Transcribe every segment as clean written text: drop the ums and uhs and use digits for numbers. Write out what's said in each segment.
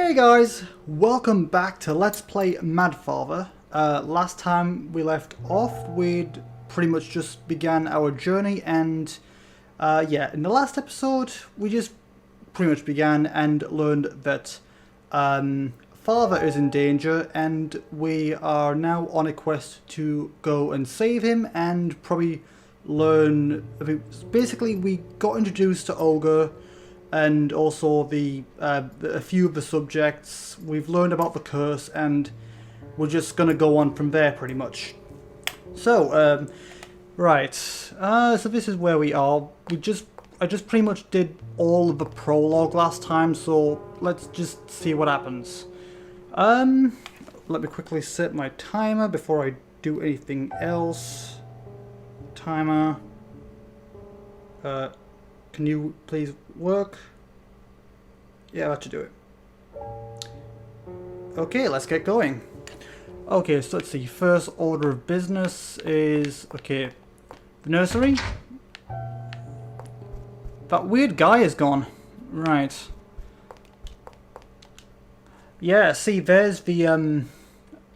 Hey guys, welcome back to Let's Play Mad Father. Last time we left off, we'd pretty much just began our journey, and yeah, in the last episode, we just pretty much began and learned that Father is in danger, and we are now on a quest to go and save him and probably learn. Basically, we got introduced to Olga. And also a few of the subjects. We've learned about the curse, and we're just gonna go on from there pretty much. So, right. So this is where we are. I just pretty much did all of the prologue last time, so let's just see what happens. Let me quickly set my timer before I do anything else. Timer. Can you please work? Yeah, that should do it. Okay, let's get going. Okay, so let's see. First order of business is... okay, the nursery. That weird guy is gone. Right. Yeah, see, there's the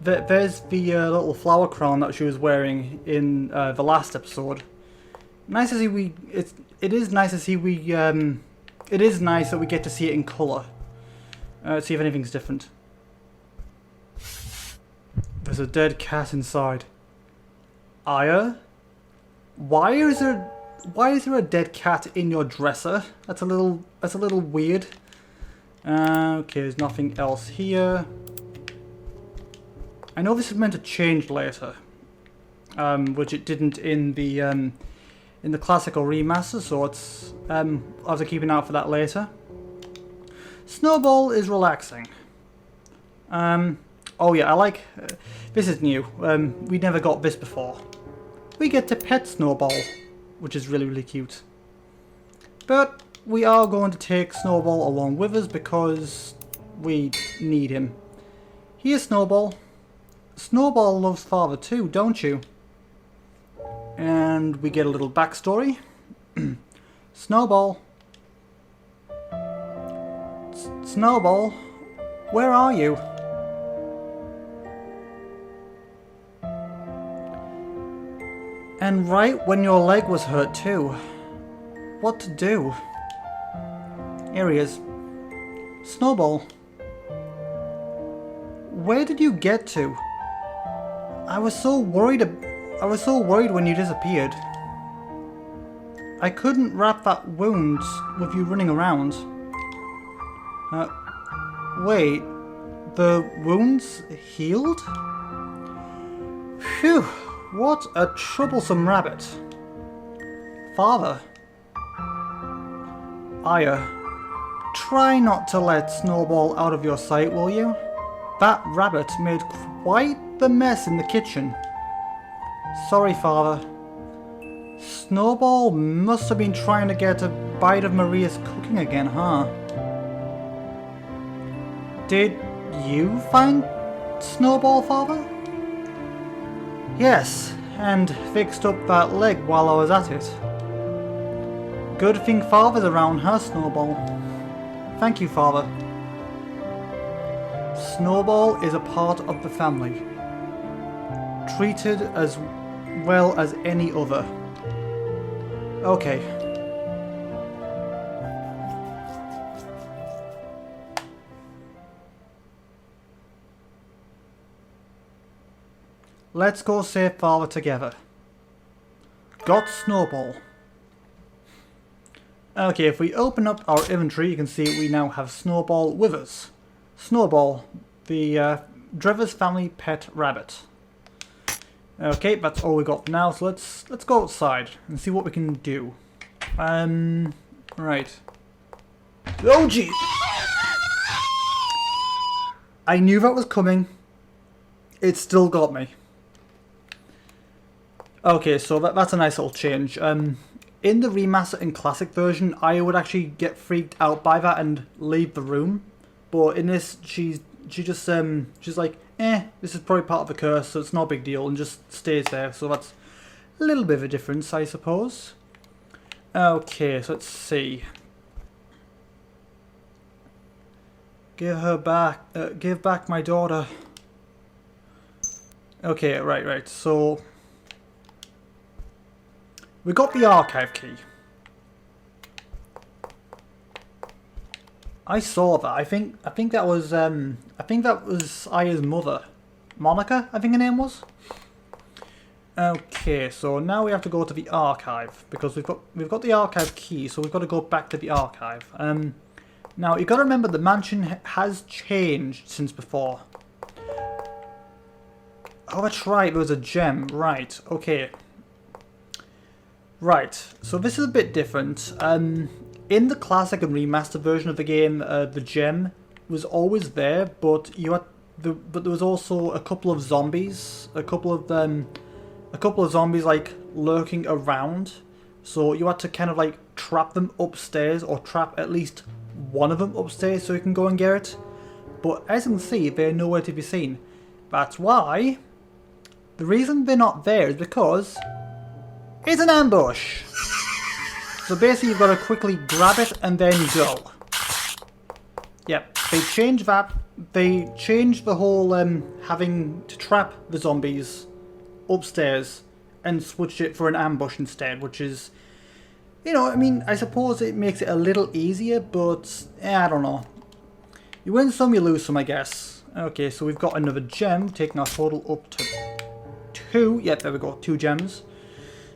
little flower crown that she was wearing in the last episode. Nice to see it is nice to see it is nice that we get to see it in colour. Let's see if anything's different. There's a dead cat inside. Aya? Why is there a dead cat in your dresser? That's a little weird. Okay, there's nothing else here. I know this is meant to change later. Which it didn't in the classical remaster, so it's I'll have to keep an eye out for that later. Snowball is relaxing. Oh yeah, I like this is new. We never got this before. We get to pet Snowball, which is really cute. But we are going to take Snowball along with us because we need him. Here's Snowball. Snowball loves Father too, don't you? And we get a little backstory. Snowball. Snowball, where are you? And right when your leg was hurt too. What to do? Here he is. Snowball. Where did you get to? I was so worried when you disappeared. I couldn't wrap that wound with you running around. Wait, the wound's healed? Phew, what a troublesome rabbit. Father. Aya, try not to let Snowball out of your sight, will you? That rabbit made quite the mess in the kitchen. Sorry, Father. Snowball must have been trying to get a bite of Maria's cooking again, huh? Did you find Snowball, Father? Yes, and fixed up that leg while I was at it. Good thing Father's around, huh, Snowball? Thank you, Father. Snowball is a part of the family. Treated as well as any other. Okay. Let's go save Father together. Got Snowball. Okay, if we open up our inventory, you can see we now have Snowball with us. Snowball, the Drever's family pet rabbit. Okay, that's all we got now, so let's go outside and see what we can do. Right. Oh gee! I knew that was coming. It still got me. Okay, so that's a nice little change. In the remaster and classic version, I would actually get freaked out by that and leave the room. But in this, she's like, this is probably part of the curse, so it's not a big deal, and just stays there. So that's a little bit of a difference, I suppose. Okay, so let's see. Give her back. Give back my daughter. Okay, right. So we got the archive key. I saw that. I think that was Aya's mother, Monica. I think her name was. Okay, so now we have to go to the archive because we've got the archive key, so we've got to go back to the archive. Now you got to remember the mansion has changed since before. Oh, that's right. There was a gem. Right. Okay. Right. So this is a bit different. In the classic and remastered version of the game, the gem was always there, but but there was also a couple of zombies, a couple of zombies like lurking around. So you had to kind of like trap them upstairs, or trap at least one of them upstairs so you can go and get it. But as you can see, they're nowhere to be seen. That's why the reason they're not there is because it's an ambush. So basically you've got to quickly grab it and then go. Yep, they changed that. They changed the whole having to trap the zombies upstairs and switched it for an ambush instead, which is, you know, I mean, I suppose it makes it a little easier, but I don't know. You win some, you lose some, I guess. Okay, so we've got another gem, taking our total up to 2. Yep, there we go, 2 gems.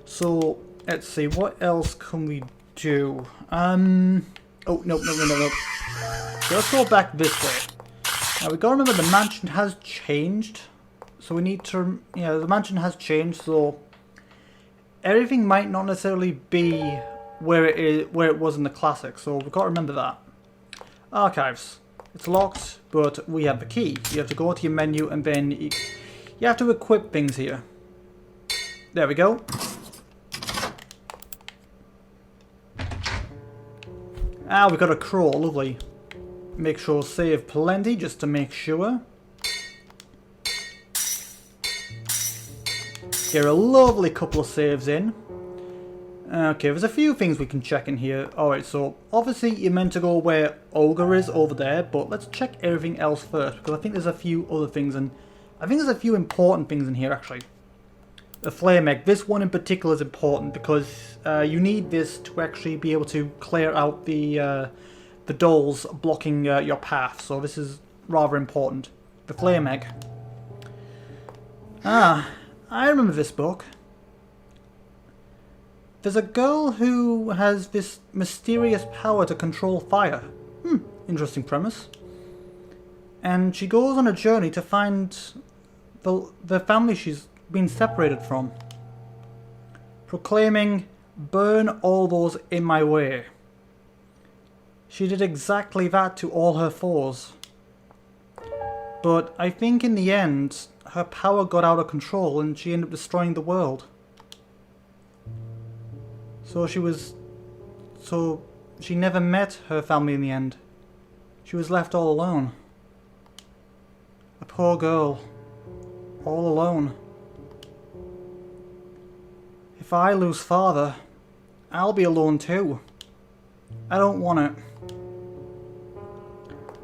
So let's see, what else can we do? Oh, no. So let's go back this way. Now we've got to remember the mansion has changed. So we need to, the mansion has changed, so everything might not necessarily be where it was in the classic. So we've got to remember that. Archives. It's locked, but we have the key. You have to go to your menu and then you have to equip things here. There we go. Ah, we got a crawl, lovely. Make sure save plenty just to make sure. Get a lovely couple of saves in. Okay, there's a few things we can check in here. Alright, so obviously you're meant to go where Ogre is over there, but let's check everything else first, because I think there's a few other things, and I think there's a few important things in here actually. The flame egg, this one in particular is important because you need this to actually be able to clear out the dolls blocking your path, so this is rather important. The flame egg. Ah, I remember this book. There's a girl who has this mysterious power to control fire. Interesting premise. And she goes on a journey to find the family she's been separated from. Proclaiming, "Burn all those in my way." She did exactly that to all her foes. But I think in the end, her power got out of control and she ended up destroying the world. So she never met her family in the end. She was left all alone. A poor girl. All alone. If I lose father, I'll be alone too. I don't want it.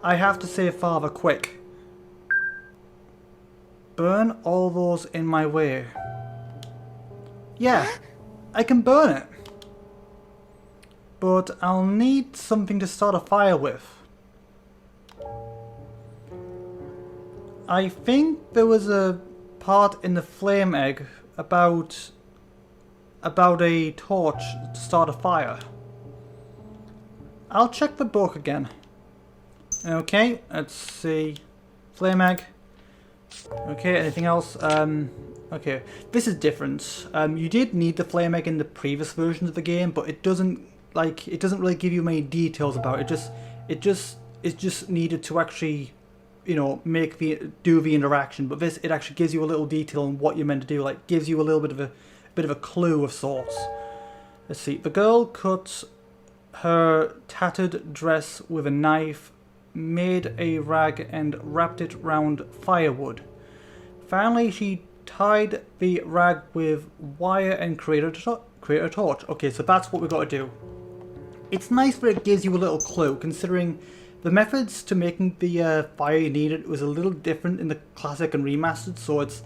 I have to save father quick. Burn all those in my way. Yeah, I can burn it. But I'll need something to start a fire with. I think there was a part in the flame egg about a torch to start a fire. I'll check the book again. Okay, let's see. Flame egg. Okay, anything else? Okay, this is different. You did need the flame egg in the previous versions of the game, but it doesn't really give you many details about it. It just needed to actually, you know, do the interaction. But this, it actually gives you a little detail on what you're meant to do. Like, gives you a little bit of a clue of sorts. Let's see. The girl cut her tattered dress with a knife, made a rag and wrapped it round firewood. Finally, she tied the rag with wire and created a torch. Okay, so that's what we've got to do. It's nice that it gives you a little clue, considering the methods to making the fire you needed was a little different in the classic and remastered, so it's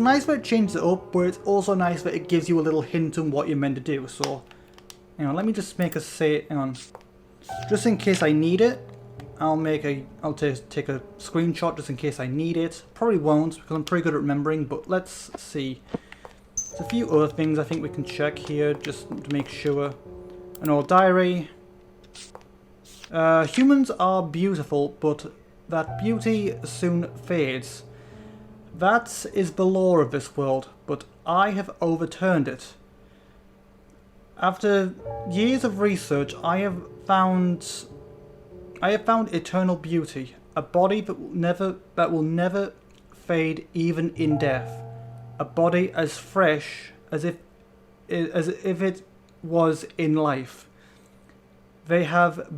nice that it changes it up, but it's also nice that it gives you a little hint on what you're meant to do. So, hang on, let me just make a say. Hang on, just in case I need it, I'll take a screenshot just in case I need it. Probably won't because I'm pretty good at remembering, but let's see. There's a few other things I think we can check here just to make sure. An old diary. Humans are beautiful, but that beauty soon fades. That is the law of this world, but I have overturned it. After years of research, I have found eternal beauty, a body that will never fade even in death, a body as fresh as if it was in life. They have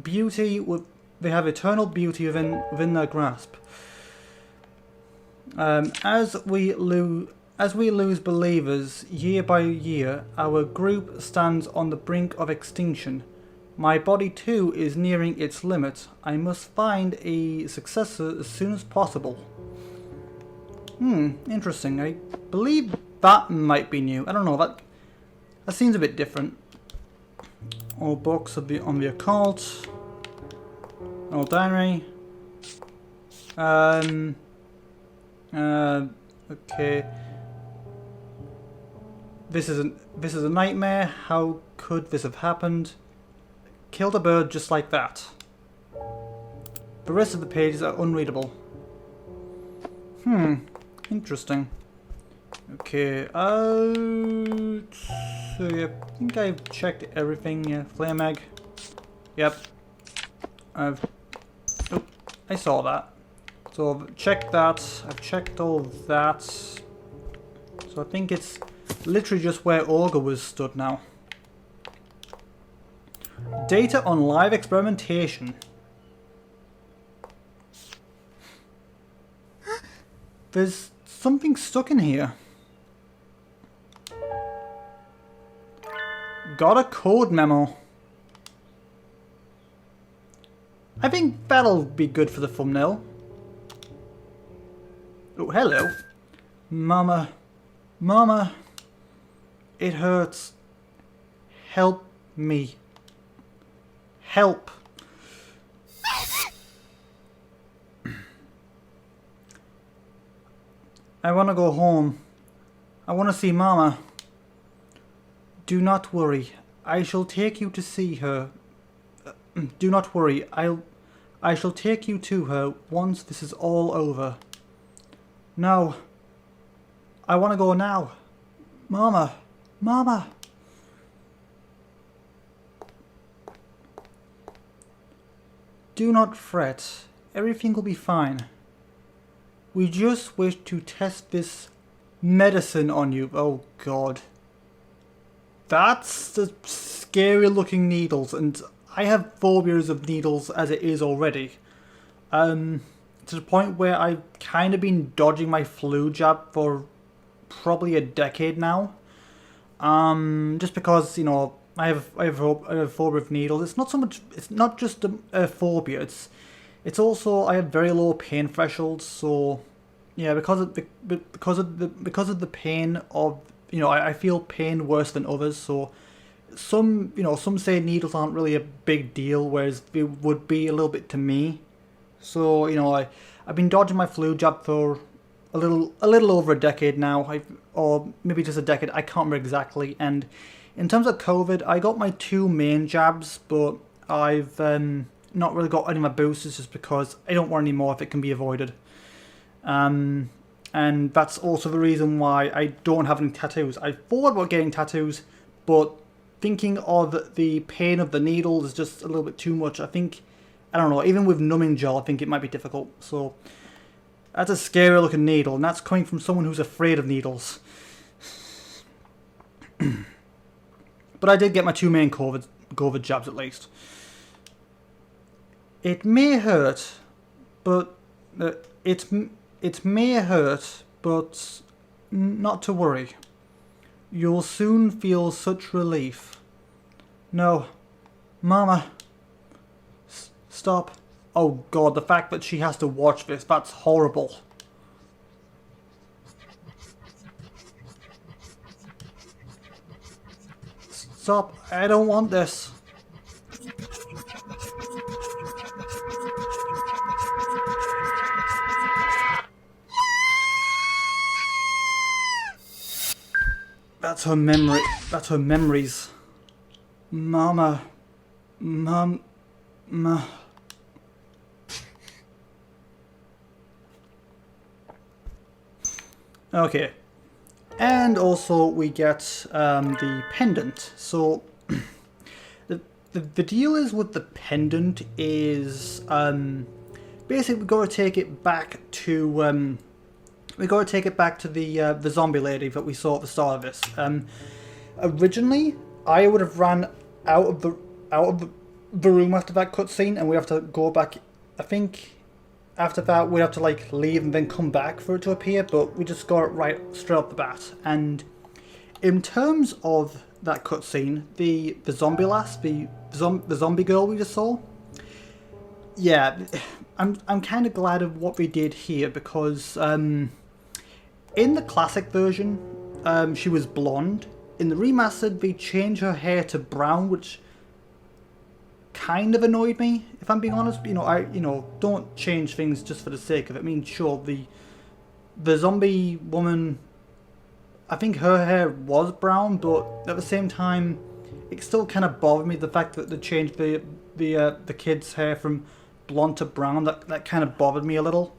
eternal beauty within their grasp. As we lose believers year by year, our group stands on the brink of extinction. My body too is nearing its limit. I must find a successor as soon as possible. Interesting. I believe that might be new. I don't know, that seems a bit different. All books on the occult. Old diary. Okay. This is a nightmare. How could this have happened? Killed a bird just like that. The rest of the pages are unreadable. Interesting. Okay, so yeah, I think I've checked everything. Yeah, flame egg. Yep. I saw that. So I've checked that. I've checked all that. So I think it's literally just where Olga was stood now. Data on live experimentation. There's something stuck in here. Got a code memo. I think that'll be good for the thumbnail. Oh, hello. Mama. Mama. It hurts. Help me. Help. I want to go home. I want to see Mama. Do not worry. I shall take you to see her. Do not worry. I shall take you to her once this is all over. No. I want to go now. Mama. Mama. Do not fret. Everything will be fine. We just wish to test this medicine on you. Oh God. That's the scary looking needles, and I have phobias of needles as it is already. To the point where I've kind of been dodging my flu jab for probably a decade now. Just because, you know, I have a phobia of needles. It's not so much. It's not just a phobia. It's also I have very low pain thresholds. So yeah, because of the pain of, you know, I feel pain worse than others. So some say needles aren't really a big deal, whereas they would be a little bit to me. So, you know, I've been dodging my flu jab for a little over a decade now. Or maybe just a decade. I can't remember exactly. And in terms of COVID, I got my 2 main jabs, but I've not really got any of my boosters just because I don't want any more if it can be avoided. And that's also the reason why I don't have any tattoos. I thought about getting tattoos, but thinking of the pain of the needle is just a little bit too much. I don't know, even with numbing gel, I think it might be difficult. So that's a scary looking needle, and that's coming from someone who's afraid of needles. But I did get my 2 main COVID jabs at least. It may hurt, but it may hurt, but not to worry. You'll soon feel such relief. No, Mama, stop. Oh god, the fact that she has to watch this, that's horrible. Stop, I don't want this. That's her memory. That's her memories. Mama. Mum. Okay. And also we get the pendant. So the deal is with the pendant is basically we got to take it back to the zombie lady that we saw at the start of this. Originally, I would have ran out of the room after that cutscene, and we have to go back. I think after that we'd have to like leave and then come back for it to appear. But we just got it right straight off the bat. And in terms of that cutscene, the zombie lass, the zombie girl we just saw. Yeah, I'm kind of glad of what we did here because in the classic version, she was blonde. In the remastered, they changed her hair to brown, which kind of annoyed me, if I'm being honest. Don't change things just for the sake of it. I mean, sure, the zombie woman, I think her hair was brown, but at the same time, it still kind of bothered me the fact that they changed the kid's hair from blonde to brown. That kind of bothered me a little,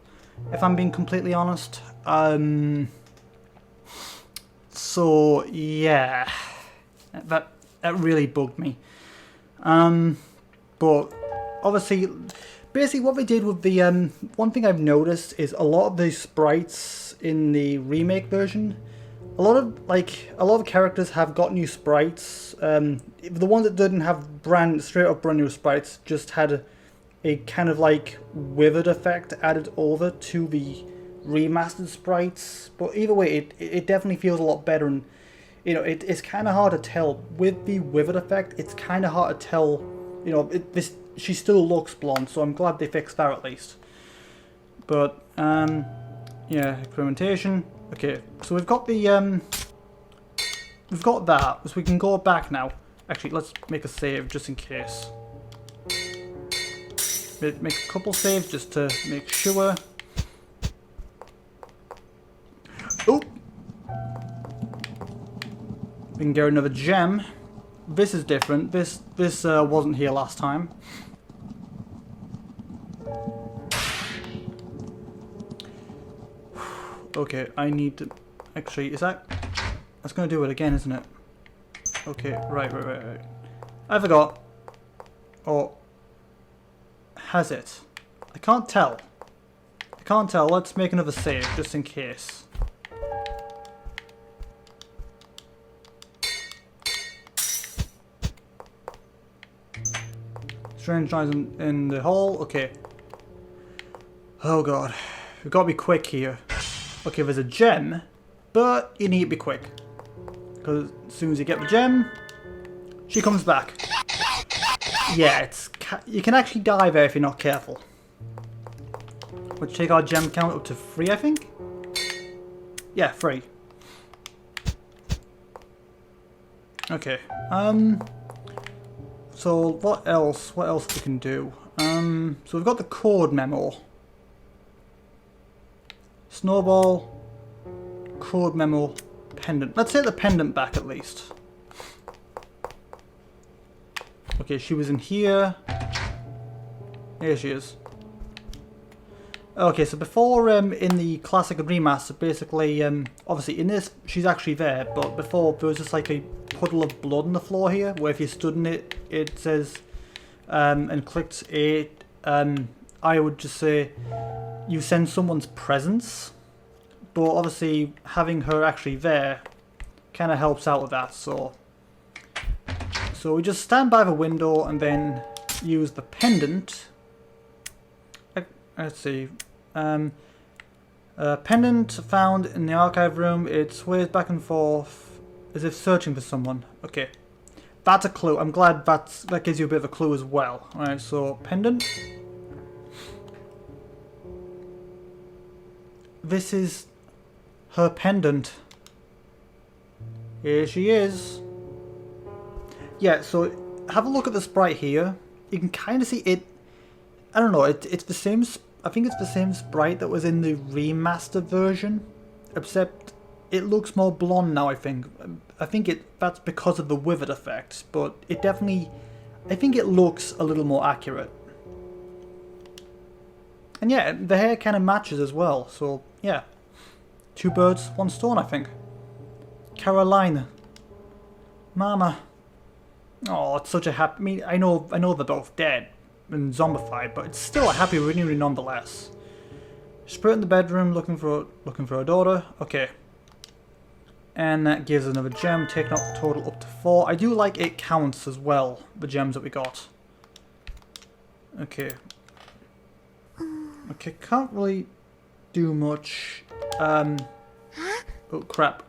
if I'm being completely honest. So yeah, that really bugged me. But obviously, basically what they did with the one thing I've noticed is a lot of the sprites in the remake version, a lot of characters have got new sprites. The ones that didn't have straight up brand new sprites just had a kind of like withered effect added over to the remastered sprites. But either way, it definitely feels a lot better, and it's kind of hard to tell with the withered effect. It's kind of hard to tell. She still looks blonde, so I'm glad they fixed that at least. But yeah, experimentation. Okay, so we've got the we've got that, so we can go back now. Actually, let's make a save just in case. Make a couple saves just to make sure. Oh! We can get another gem. This is different. This wasn't here last time. Okay, I need to... Actually, that's going to do it again, isn't it? Okay, right. I forgot. Or... has it? I can't tell. Let's make another save, just in case. Strange noise in the hall. Okay. Oh god. We've got to be quick here. Okay, there's a gem, but you need to be quick. Because as soon as you get the gem, she comes back. Yeah, you can actually die there if you're not careful. Which take our gem count up to 3, I think? Yeah, 3. Okay. So what else we can do? So we've got the code memo. Snowball, code memo, pendant. Let's take the pendant back at least. Okay, she was in here. Here she is. Okay, so before in the classic and remaster, basically, obviously in this she's actually there, but before there was just like a puddle of blood on the floor here, where if you stood in it, it says, and clicked it, I would just say, you sense someone's presence, but obviously having her actually there kind of helps out with that. So we just stand by the window and then use the pendant. Let's see. Pendant found in the archive room. It sways back and forth as if searching for someone. Okay, that's a clue. I'm glad that gives you a bit of a clue as well. Alright, so pendant. this is her pendant. Here she is. Yeah, so have a look at the sprite here. You can kind of see it. I don't know, it's the same. I think it's the same sprite that was in the remastered version, except it looks more blonde now. I think that's because of the withered effect, but it definitely, I think it looks a little more accurate. And yeah, the hair kind of matches as well. So yeah, 2 birds, 1 stone. I think. Carolina, Mama. Oh, it's such a happy. I mean, I know they're both dead and zombified, but it's still a happy reunion nonetheless. Spirit in the bedroom, looking for her daughter. Okay, and that gives another gem, taking up the total up to 4. I do like it counts as well, the gems that we got. Okay. Okay, can't really do much. Oh crap.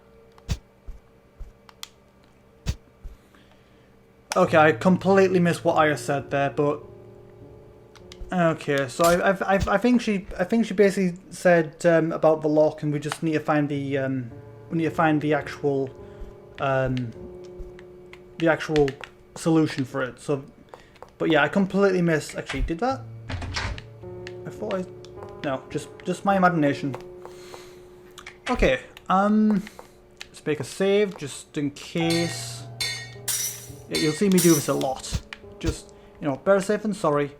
Okay, I completely missed what Aya said there, but okay. So I think she basically said about the lock, and we just need to find the actual solution for it. So, but yeah, I completely missed. Actually, did that? I thought no, just my imagination. Okay, let's make a save just in case. Yeah, you'll see me do this a lot. Just, you know, better safe than sorry.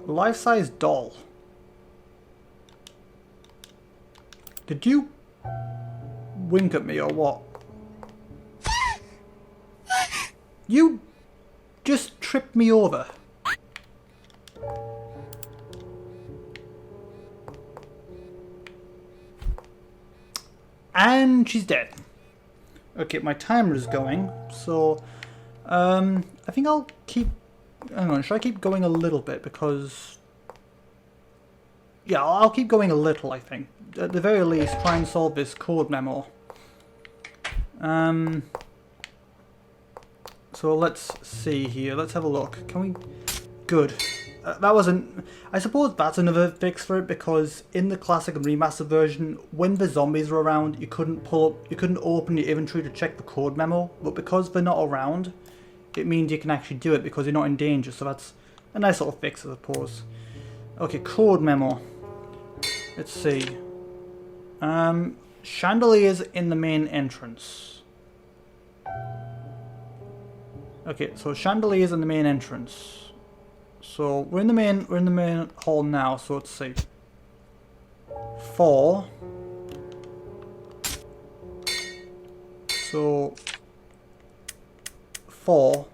Life-size doll. Did you wink at me or what? You just tripped me over. And she's dead. Okay, my timer is going, so I think I'll keep. Hang on, should I keep going a little bit? Because yeah, I'll keep going a little. I think at the very least, try and solve this code memo. So let's see here. Let's have a look. Can we? Good. That wasn't. I suppose that's another fix for it, because in the classic and remastered version, when the zombies were around, you couldn't open your inventory to check the code memo. But because they're not around, it means you can actually do it because you're not in danger. So that's a nice little fix, I suppose. Okay, code memo. Let's see. Chandeliers in the main entrance. Okay, so chandeliers in the main entrance. So we're in the main hall now. So let's see. 4. So 4,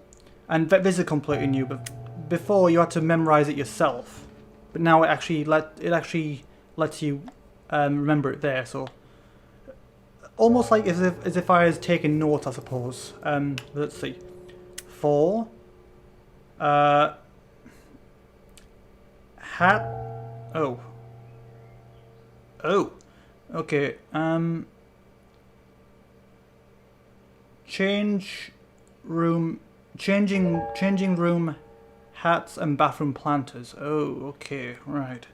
and this is completely new. But before you had to memorize it yourself, but now it actually lets you remember it there. So almost like as if I was taking notes, I suppose. Let's see. 4. Hat. Oh. Okay. Changing room, hats and bathroom planters. Oh, okay, right.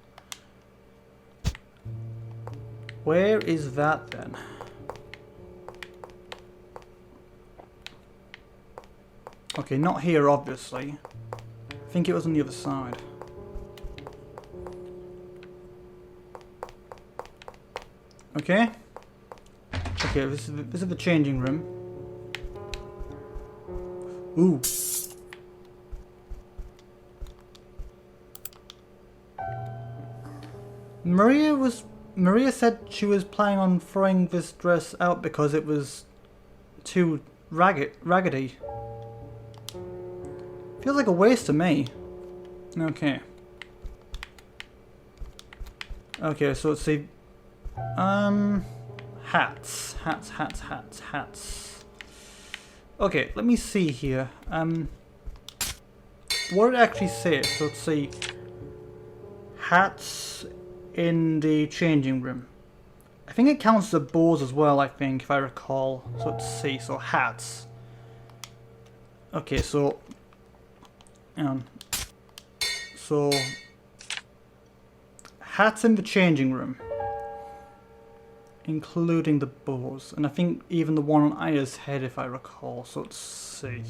Where is that then? Okay, not here, obviously. I think it was on the other side. Okay. Okay, this is the changing room. Ooh. Maria said she was planning on throwing this dress out because it was too raggedy. Feels like a waste to me. Okay. Okay, so let's see. Hats. Okay, let me see here. What did it actually say? So let's see. Hats in the changing room. I think it counts the bows as well, I think, if I recall. So let's see. So hats. Okay, so So, hats in the changing room, including the bows, and I think even the one on Aya's head, if I recall. So let's see.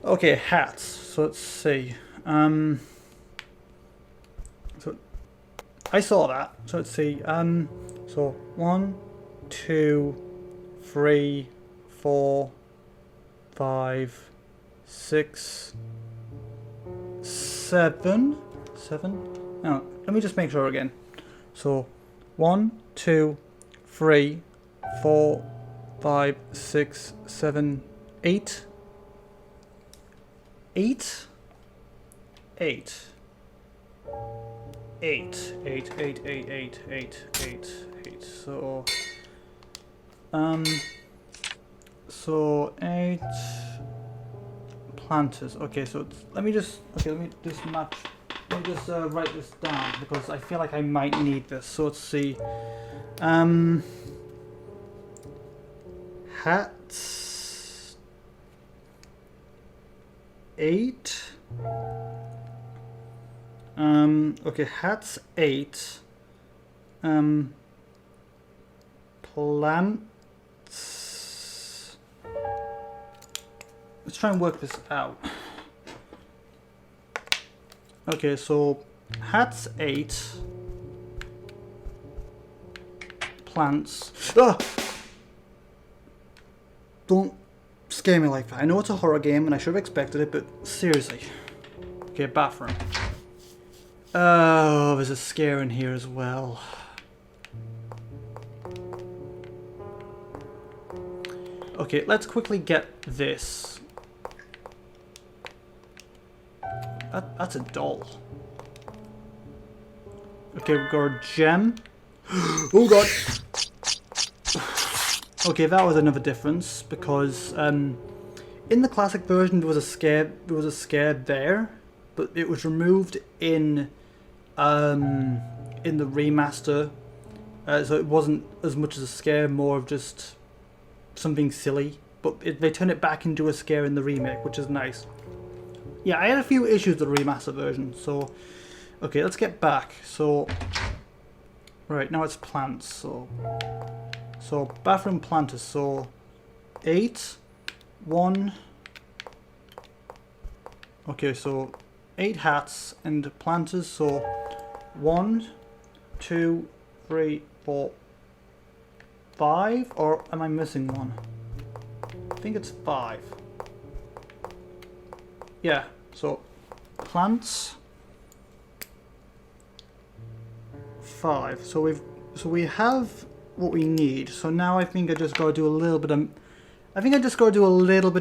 Okay, hats. So let's see. So I saw that. So let's see. So 1, 2, 3, 4, 5, 6, 7. 7? No, let me just make sure again. So 1, 2, 3, 4, 5, 6, 7, 8. 8. 8. 8. 8, 8, 8, 8, 8, 8, 8. So 8 planters. Okay, so it's, let me just match. Let me just write this down because I feel like I might need this. So let's see. Hats 8. Okay, hats 8. Plants. Let's try and work this out. Okay, so hats 8. Plants. Ah! Don't scare me like that. I know it's a horror game and I should have expected it, but seriously. Okay, bathroom. Oh, there's a scare in here as well. Okay, let's quickly get this. That's a doll. Okay, we've got a gem. Oh god! Okay, that was another difference because in the classic version there was a scare there, but it was removed in the remaster, so it wasn't as much as a scare, more of just something silly. But they turned it back into a scare in the remake, which is nice. Yeah, I had a few issues with the remaster version, so okay, let's get back. So right now it's plants. So bathroom planters. So 8, 1. Okay, so 8 hats and planters. So 1, 2, 3, 4, 5, or am I missing one? I think it's 5. Yeah, so plants 5. So we have what we need. So now I think I just gotta do a little bit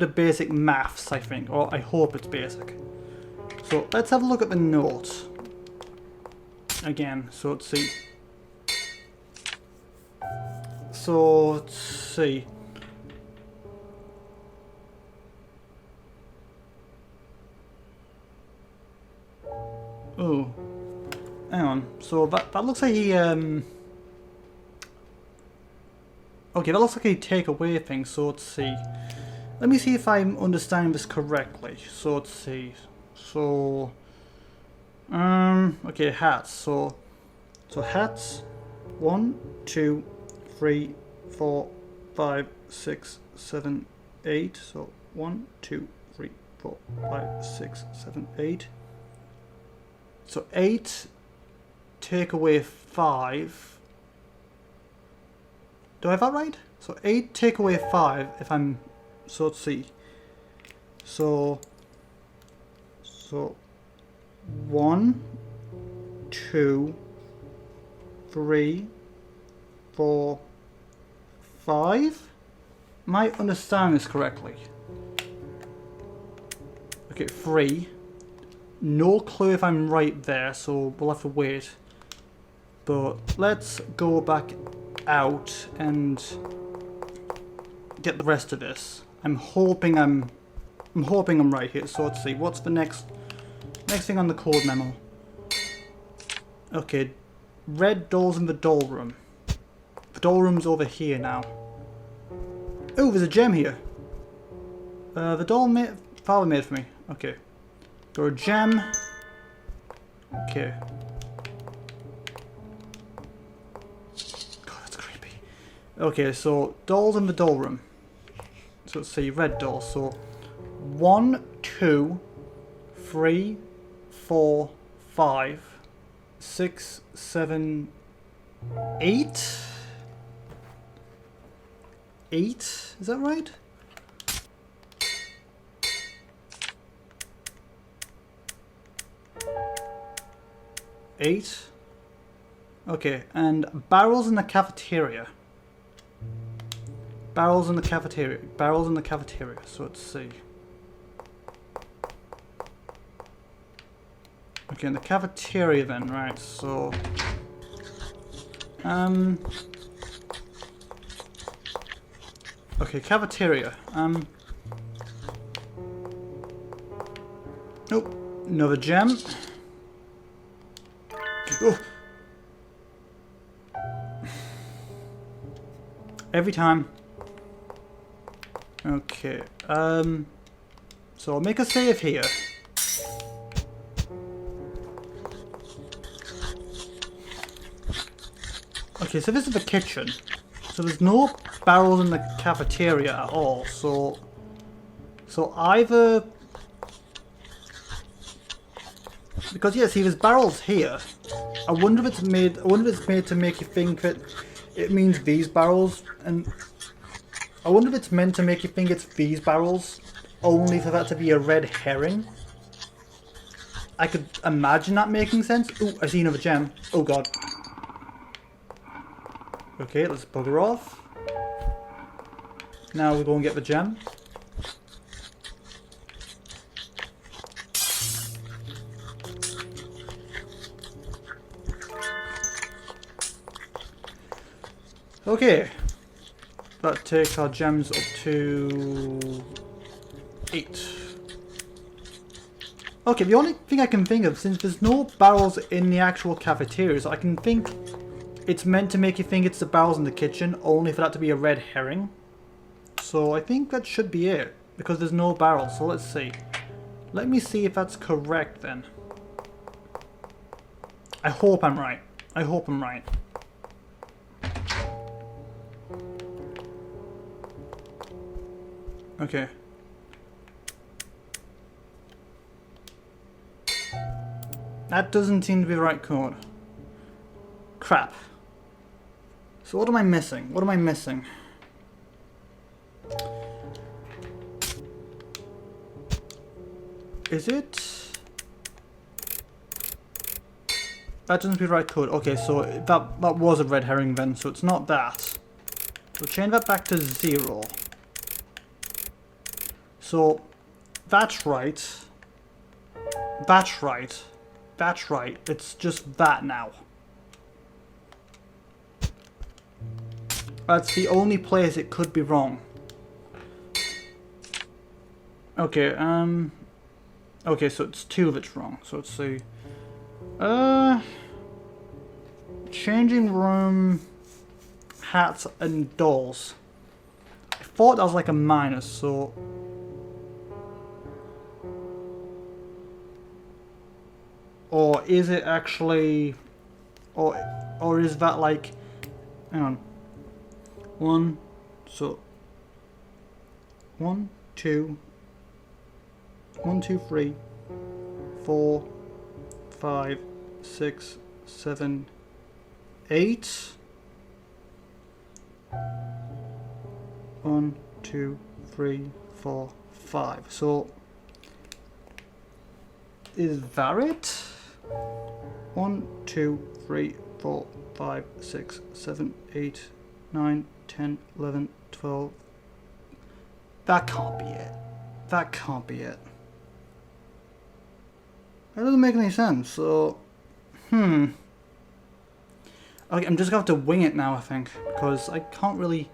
of basic maths, I think, or I hope it's basic. So let's have a look at the notes again. So let's see. So let's see. Oh, hang on. So that looks like he okay, that looks like he take away things. So let's see. Let me see if I'm understanding this correctly. So let's see. So okay, hats. So hats 1, 2, 3, 4, 5, 6, 7, 8. So 1, 2, 3, 4, 5, 6, 7, 8. So 8 take away 5. Do I have that right? So 8 take away 5 if I'm... So let's see. So 1, 2, 3, 4, 5. Am I understanding this correctly? Okay, 3. No clue if I'm right there, so we'll have to wait. But let's go back out and get the rest of this. I'm hoping I'm right here. So let's see. What's the next thing on the code memo? Okay, red dolls in the doll room. The doll room's over here now. Oh, there's a gem here. The doll Father made for me. Okay. Got a gem. Okay. God, that's creepy. Okay, so dolls in the doll room. So let's see, red dolls. So 1, 2, 3, 4, 5, 6, 7, 8. 8? Is that right? Eight. Okay, and barrels in the cafeteria. Barrels in the cafeteria. Barrels in the cafeteria. So let's see. Okay, in the cafeteria then, right? So, okay, cafeteria. Nope. Another gem. Oh. Every time. Okay. So I'll make a save here. Okay, so this is the kitchen. So there's no barrels in the cafeteria at all. So either, because yeah, see, there's barrels here. I wonder if it's made. I wonder if it's made to make you think that it means these barrels, and I wonder if it's meant to make you think it's these barrels, only for that to be a red herring. I could imagine that making sense. Ooh, I see another gem. Oh god. Okay, let's bugger off. Now we go and get the gem. Okay, that takes our gems up to 8. Okay, the only thing I can think of, since there's no barrels in the actual cafeterias, I can think it's meant to make you think it's the barrels in the kitchen, only for that to be a red herring. So I think that should be it, because there's no barrels. So let's see. Let me see if that's correct then. I hope I'm right. I hope I'm right. Okay. That doesn't seem to be the right code. Crap. So what am I missing? What am I missing? Is it? That doesn't be the right code. Okay, so that was a red herring then, so it's not that. So change that back to 0. So, that's right. That's right. That's right. It's just that now. That's the only place it could be wrong. Okay, okay, so it's 2 of it's wrong. So let's see. Changing room, hats and dolls. I thought that was like a minus, so... Or is it actually, or is that like, hang on, 1, so 1, 2, 1, 2, 3, 4, 5, 6, 7, 8. 1, 2, 3, 4, 5. So is that it? 1, 2, 3, 4, 5, 6, 7, 8, 9, 10, 11, 12. That can't be it. That can't be it. That doesn't make any sense, so... Okay, I'm just going to have to wing it now, I think, because I can't really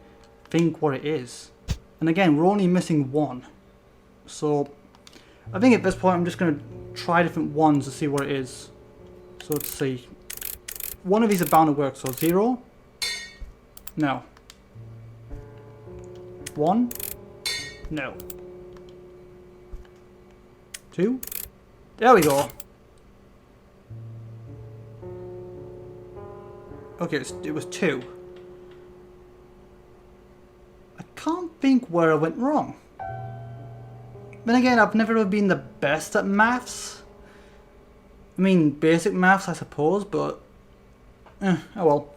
think what it is. And again, we're only missing 1. So, I think at this point I'm just going to try different ones to see what it is. So let's see. One of these are bound to work, so 0. No. 1. No. 2. There we go. Okay, it was 2. I can't think where I went wrong. Then again, I've never really been the best at maths. I mean, basic maths, I suppose, but... oh well.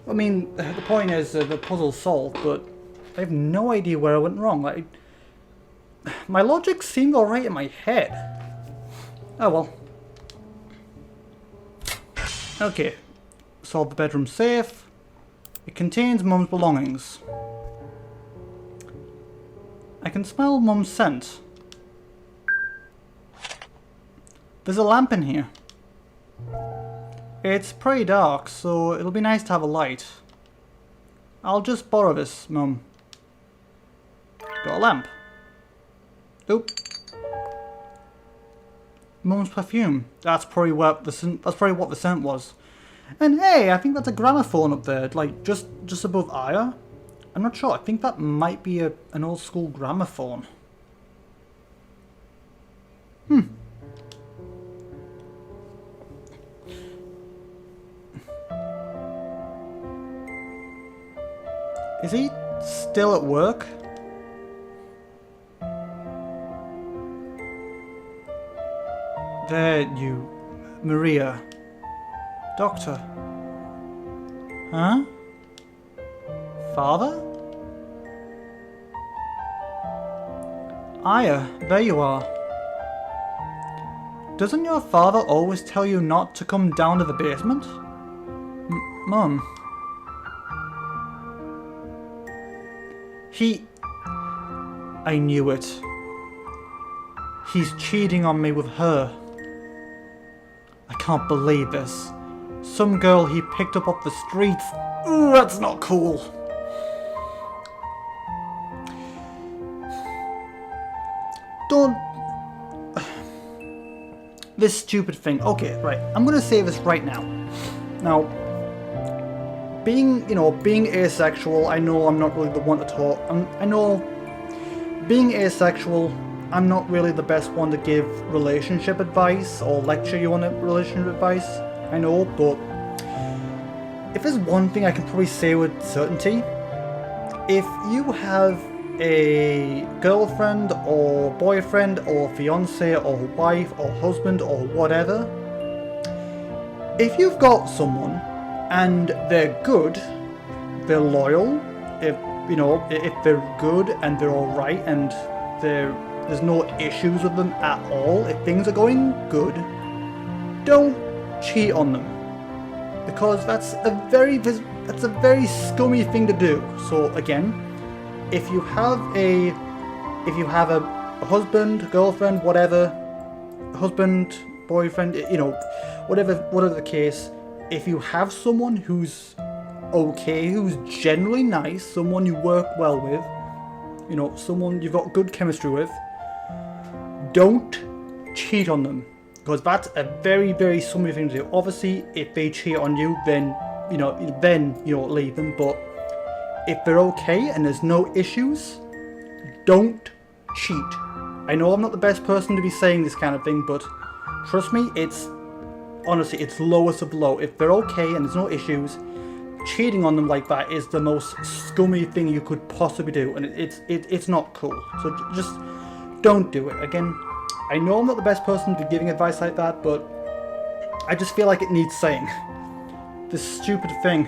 I mean, the point is the puzzle's solved, but I have no idea where I went wrong. Like, my logic seemed alright in my head. Oh well. Okay. Solve the bedroom safe. It contains Mum's belongings. I can smell Mum's scent. There's a lamp in here. It's pretty dark, so it'll be nice to have a light. I'll just borrow this, Mum. Got a lamp. Oop. Mum's perfume. That's probably what the scent was. And hey, I think that's a gramophone up there, like just above Aya. I'm not sure. I think that might be an old school gramophone. Is he still at work? There, you... Maria. Doctor. Huh? Father? Aya, there you are. Doesn't your father always tell you not to come down to the basement? Mum. I knew it. He's cheating on me with her. I can't believe this. Some girl he picked up off the streets. Ooh, that's not cool. Don't... This stupid thing. Okay, right. I'm gonna say this right now. Now, being asexual, I know I'm not really the one to talk. I know being asexual, I'm not really the best one to give relationship advice or lecture you on relationship advice. I know, but if there's one thing I can probably say with certainty, if you have a girlfriend or boyfriend or fiance or wife or husband or whatever, if you've got someone and they're good, they're loyal, if they're good and they're alright and there's no issues with them at all, if things are going good, don't cheat on them, because that's a very scummy thing to do. So again, if you have a husband, girlfriend, whatever, husband, boyfriend, whatever the case, if you have someone who's okay, who's generally nice, someone you work well with, someone you've got good chemistry with, don't cheat on them, because that's a very, very scummy thing to do. Obviously, if they cheat on you, then leave them. But if they're okay and there's no issues, don't cheat. I know I'm not the best person to be saying this kind of thing, but trust me, honestly, it's lowest of low. If they're okay and there's no issues, cheating on them like that is the most scummy thing you could possibly do, and it's not cool. So just don't do it. Again, I know I'm not the best person to be giving advice like that, but I just feel like it needs saying. This stupid thing.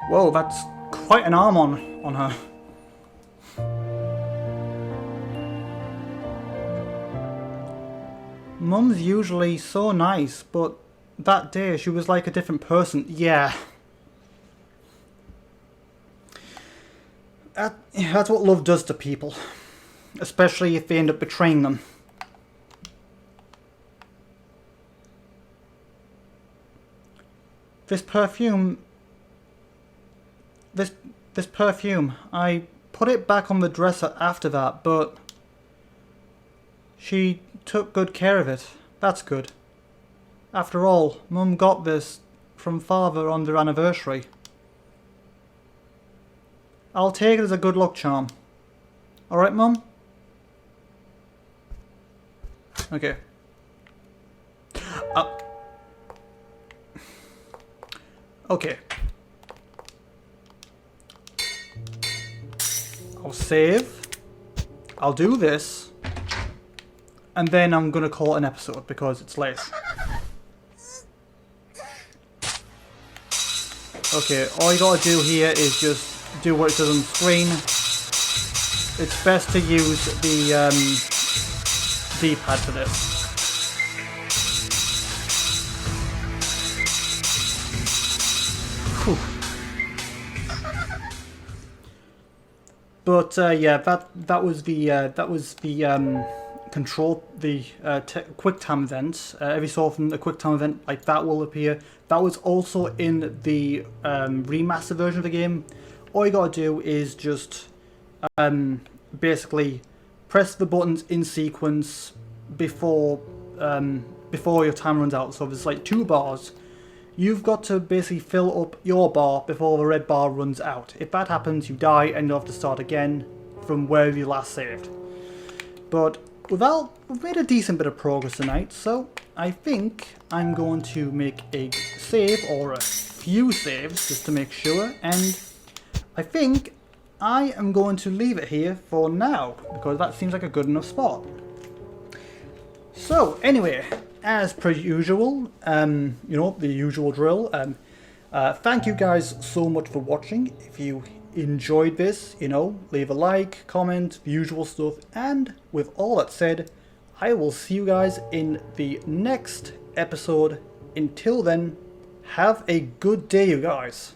Whoa, that's quite an arm on her. Mum's usually so nice, but that day she was like a different person. Yeah. That's what love does to people. Especially if they end up betraying them. This perfume, I put it back on the dresser after that, but she took good care of it. That's good. After all, Mum got this from Father on their anniversary. I'll take it as a good luck charm. Alright, Mum? Okay. Okay. I'll save. I'll do this. And then I'm gonna call it an episode because it's late. Okay, all you gotta do here is just do what it says on the screen. It's best to use the D-pad for this. Whew. But yeah, that was the control, the quick time event. Every so often a quick time event like that will appear. That was also in the remaster version of the game. All you gotta do is just basically press the buttons in sequence before your time runs out. So there's like 2 bars. You've got to basically fill up your bar before the red bar runs out. If that happens, you die and you'll have to start again from where you last saved. But we've made a decent bit of progress tonight, so I think I'm going to make a save, or a few saves, just to make sure, and I think I am going to leave it here for now, because that seems like a good enough spot. So, anyway, as per usual, you know, the usual drill, thank you guys so much for watching. If you enjoyed this, you know, leave a like, comment, the usual stuff, and with all that said, I will see you guys in the next episode. Until then, have a good day, you guys.